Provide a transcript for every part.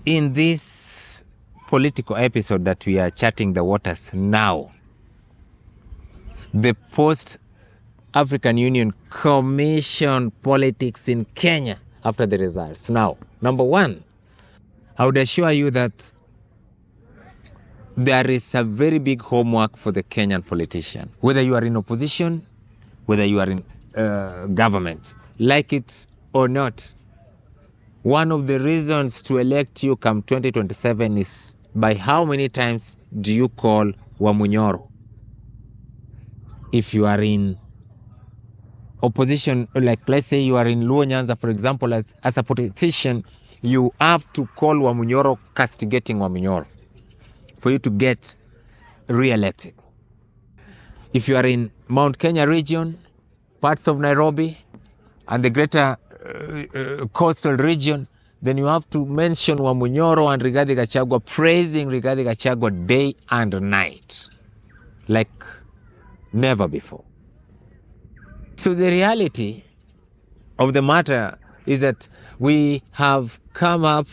In this political episode that we are charting the waters now, the post-African Union Commission politics in Kenya after the results. Now, number one, I would assure you that there is a very big homework for the Kenyan politician. Whether you are in opposition, whether you are in government, like it or not, one of the reasons to elect you come 2027 is by how many times do you call Wamunyoro? If you are in opposition, like let's say you are in Luo Nyanza, for example, as a politician, you have to call Wamunyoro, castigating Wamunyoro for you to get re-elected. If you are in Mount Kenya region, parts of Nairobi, and the greater coastal region, then you have to mention Wamunyoro and Rigathi Gachagua, praising Rigathi Gachagua day and night, like never before. So the reality of the matter is that we have come up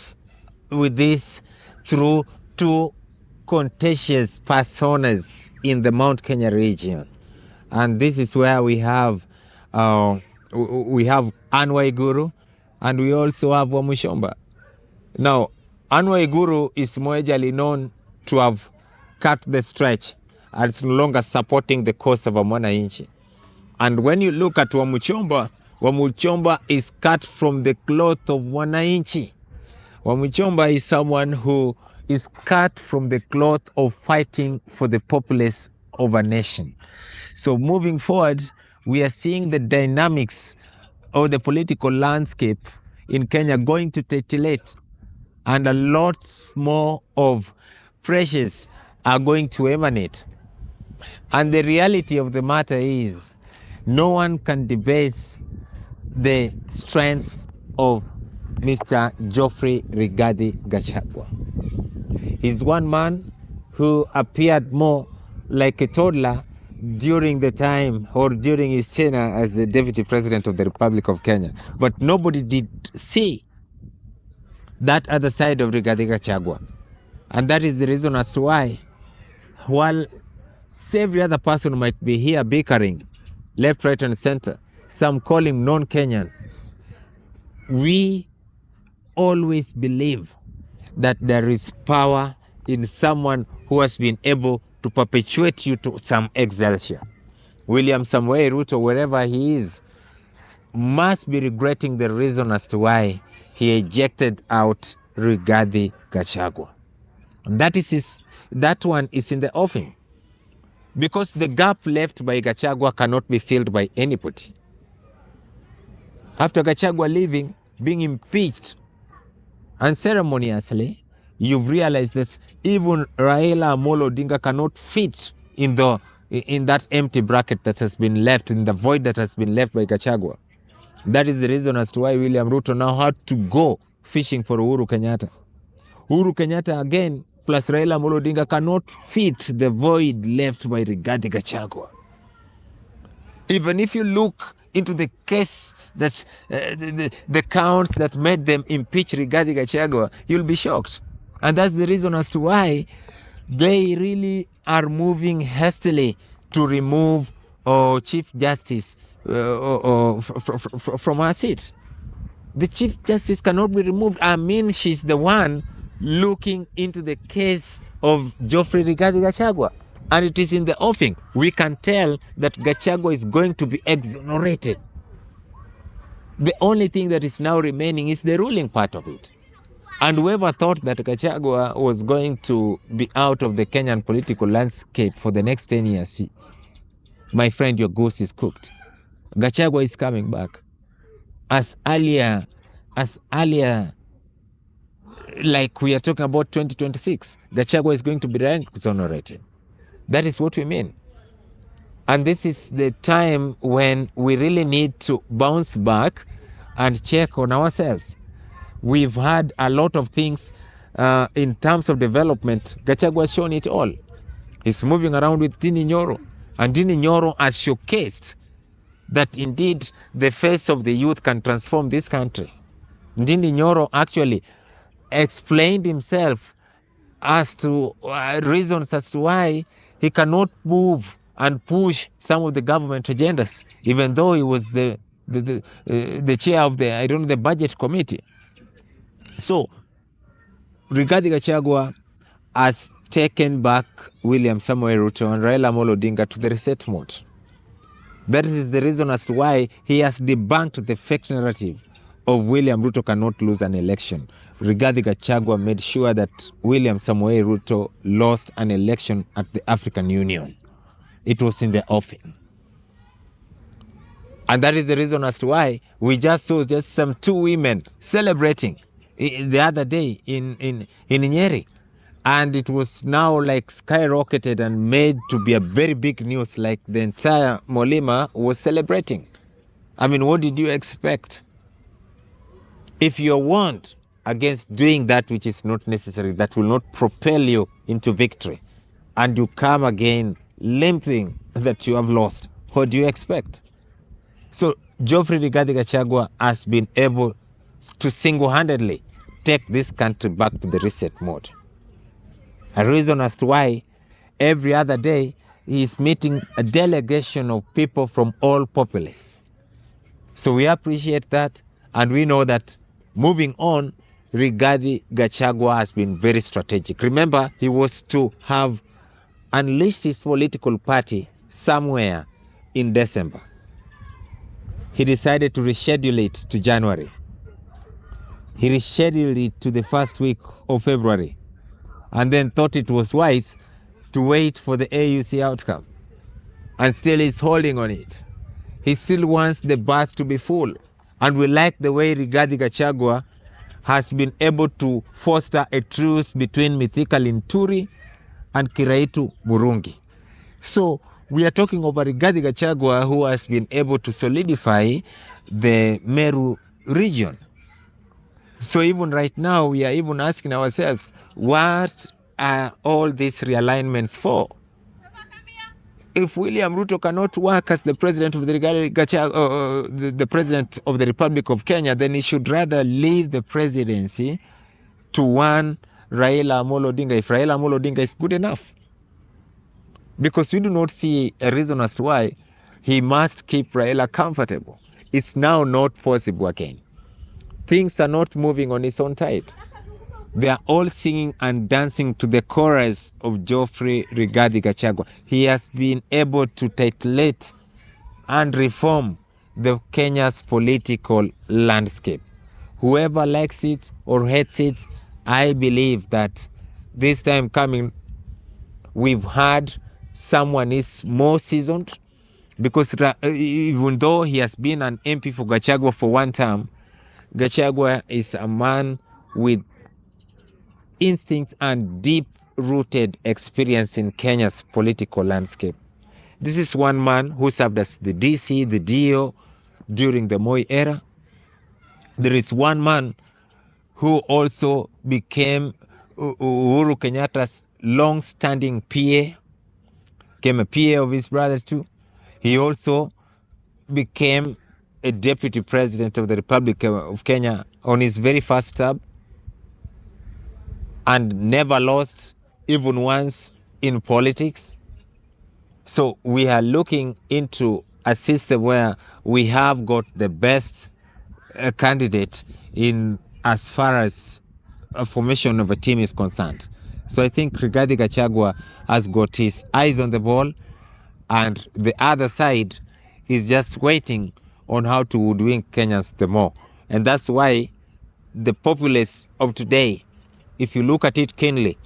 with this through two contentious personas in the Mount Kenya region. And this is where we have Anne Waiguru, and we also have Wamuchomba. Now, Anne Waiguru is majorly known to have cut the stretch and is no longer supporting the cause of Mwananchi. And when you look at Wamuchomba, Wamuchomba is cut from the cloth of Mwananchi. Wamuchomba is someone who is cut from the cloth of fighting for the populace of a nation. So moving forward, we are seeing the dynamics of the political landscape in Kenya going to titillate, and a lot more of pressures are going to emanate. And the reality of the matter is, no one can debase the strength of Mr. Geoffrey Rigathi Gachagua. He's one man who appeared more like a toddler during the time or during his tenure as the Deputy President of the Republic of Kenya. But nobody did see that other side of Rigathi Gachagua. And that is the reason as to why, while every other person might be here bickering, left, right, and center, some calling non-Kenyans, we always believe that there is power in someone who has been able to perpetuate you to some excelsior. William Samoei Ruto, wherever he is, must be regretting the reason as to why he ejected out Rigathi Gachagua. And that one is in the offing. Because the gap left by Gachagua cannot be filled by anybody. After Gachagua leaving, being impeached unceremoniously, you've realized that even Raila Amolo Odinga cannot fit in that empty bracket that has been left, in the void that has been left by Gachagua. That is the reason as to why William Ruto now had to go fishing for Uhuru Kenyatta. Uhuru Kenyatta again, plus Raila Amolo Odinga, cannot fit the void left by Rigathi Gachagua. Even if you look into the case that the counts that made them impeach Rigathi Gachagua, you'll be shocked. And that's the reason as to why they really are moving hastily to remove Chief Justice from her seat. The Chief Justice cannot be removed. I mean, she's the one looking into the case of Geoffrey Rigathi Gachagua. And it is in the offing. We can tell that Gachagua is going to be exonerated. The only thing that is now remaining is the ruling part of it. And whoever thought that Gachagua was going to be out of the Kenyan political landscape for the next 10 years, my friend, your goose is cooked. Gachagua is coming back. As earlier, like we are talking about 2026, Gachagua is going to be exonerated. That is what we mean. And this is the time when we really need to bounce back and check on ourselves. We've had a lot of things in terms of development. Gachagua has shown it all. He's moving around with Dini Nyoro. And Dini Nyoro has showcased that indeed the face of the youth can transform this country. Dini Nyoro actually explained himself as to reasons as to why he cannot move and push some of the government agendas, even though he was the chair of the budget committee. So Rigathi Gachagua has taken back William Samoei Ruto and Raila Amolo Odinga to the reset mode. That is the reason as to why he has debunked the fake narrative of William Ruto cannot lose an election. Rigathi Gachagua made sure that William Samoei Ruto lost an election at the African Union. It was in the offing. And that is the reason as to why we just saw just some two women celebrating the other day in Nyeri. And it was now like skyrocketed and made to be a very big news, like the entire Molima was celebrating. I mean, what did you expect? If you're warned against doing that which is not necessary, that will not propel you into victory, and you come again limping that you have lost, what do you expect? So Geoffrey Rigathi Gachagua has been able to single-handedly take this country back to the reset mode. A reason as to why every other day he is meeting a delegation of people from all populists. So we appreciate that, and we know that moving on, Rigathi Gachagua has been very strategic. Remember, he was to have unleashed his political party somewhere in December. He decided to reschedule it to January. He rescheduled it to the first week of February, and then thought it was wise to wait for the AUC outcome. And still he's holding on it. He still wants the bus to be full. And we like the way Rigathi Gachagua has been able to foster a truce between Mithika Linturi and Kiraitu Murungi. So we are talking about Rigathi Gachagua, who has been able to solidify the Meru region. So even right now, we are even asking ourselves, what are all these realignments for? If William Ruto cannot work as the president of the president of the Republic of Kenya, then he should rather leave the presidency to one Raila Amolo Odinga, if Raila Amolo Odinga is good enough. Because we do not see a reason as to why he must keep Raila comfortable. It's now not possible again. Things are not moving on its own tide. They are all singing and dancing to the chorus of Geoffrey Rigathi Gachagua. He has been able to titillate and reform the Kenya's political landscape. Whoever likes it or hates it, I believe that this time coming, we've had someone is more seasoned, because even though he has been an MP for Gachagua for one term, Gachagua is a man with instincts and deep-rooted experience in Kenya's political landscape. This is one man who served as the DC, the DO during the Moi era. There is one man who also became Uhuru Kenyatta's long-standing PA, became a PA of his brother too. He also became a deputy president of the Republic of Kenya on his very first term, and never lost even once in politics. So we are looking into a system where we have got the best candidate in as far as a formation of a team is concerned. So I think Rigathi Gachagua has got his eyes on the ball, and the other side is just waiting on how to woodwink Kenyans the more. And that's why the populace of today, if you look at it keenly,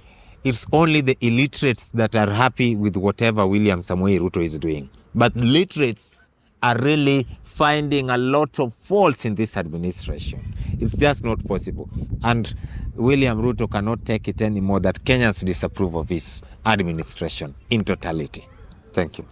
it's only the illiterates that are happy with whatever William Samoei Ruto is doing. But literates are really finding a lot of faults in this administration. It's just not possible. And William Ruto cannot take it anymore that Kenyans disapprove of his administration in totality. Thank you.